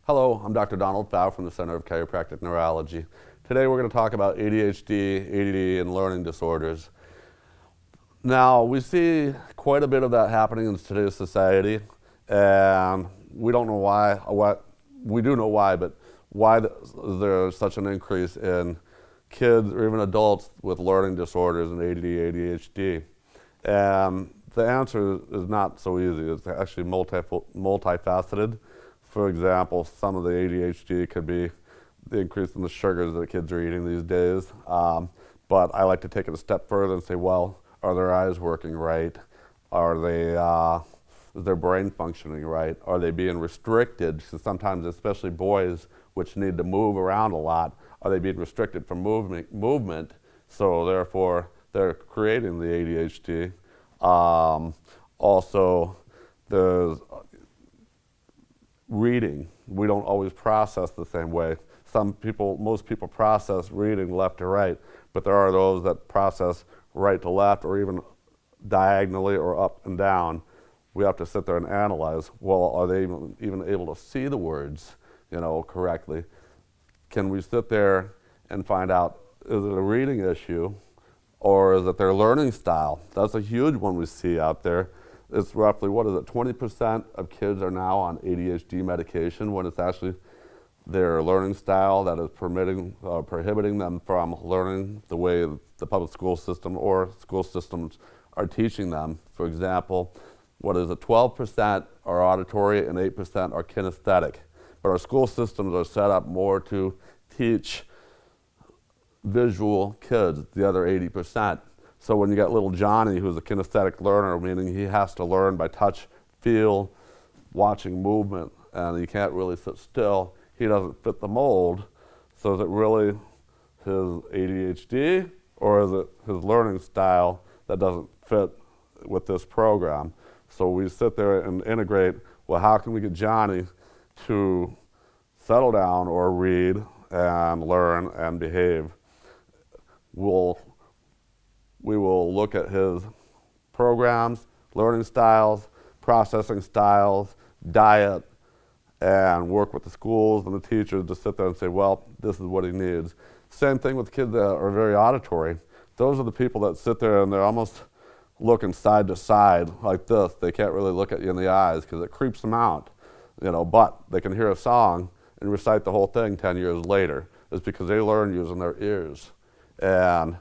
Hello, I'm Dr. Donald Pfau from the Center of Chiropractic Neurology. Today we're going to talk about ADHD, ADD, and learning disorders. Now, we see quite a bit of that happening in today's society, and we don't know why. We do know why, but why there's such an increase in kids or even adults with learning disorders and ADD, ADHD. And the answer is not so easy. It's actually multifaceted. For example, some of the ADHD could be the increase in the sugars that kids are eating these days. But I like to take it a step further and say, well, are their eyes working right? Is their brain functioning right? Are they being restricted? Because sometimes, especially boys, which need to move around a lot, are they being restricted from movement? So therefore, they're creating the ADHD. Also, there's reading. We don't always process the same way. Most people process reading left to right, but there are those that process right to left or even diagonally or up and down. We have to sit there and analyze, well, are they even able to see the words, correctly? Can we sit there and find out, is it a reading issue or is it their learning style? That's a huge one we see out there. It's roughly, 20% of kids are now on ADHD medication when it's actually their learning style that is prohibiting them from learning the way the public school system or school systems are teaching them. For example, 12% are auditory and 8% are kinesthetic. But our school systems are set up more to teach visual kids, the other 80%. So when you got little Johnny, who's a kinesthetic learner, meaning he has to learn by touch, feel, watching movement, and he can't really sit still, he doesn't fit the mold. So is it really his ADHD or is it his learning style that doesn't fit with this program? So we sit there and integrate, well, how can we get Johnny to settle down or read and learn and behave? We will look at his programs, learning styles, processing styles, diet, and work with the schools and the teachers to sit there and say, well, this is what he needs. Same thing with kids that are very auditory. Those are the people that sit there and they're almost looking side to side like this. They can't really look at you in the eyes because it creeps them out, but they can hear a song and recite the whole thing 10 years later. It's because they learn using their ears. And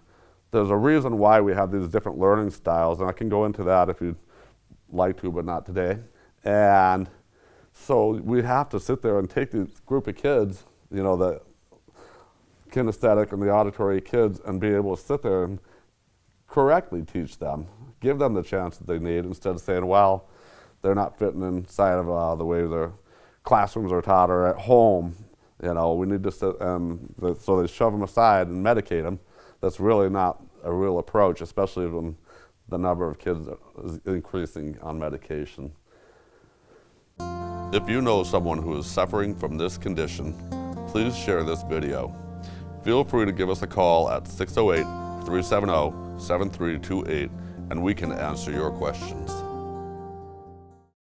there's a reason why we have these different learning styles, and I can go into that if you'd like to, but not today. And so we have to sit there and take this group of kids, the kinesthetic and the auditory kids, and be able to sit there and correctly teach them, give them the chance that they need, instead of saying, well, they're not fitting inside of the way their classrooms are taught or at home. We need to sit, and so they shove them aside and medicate them. That's really not a real approach, especially when the number of kids is increasing on medication. If you know someone who is suffering from this condition, please share this video. Feel free to give us a call at 608-370-7328 and we can answer your questions.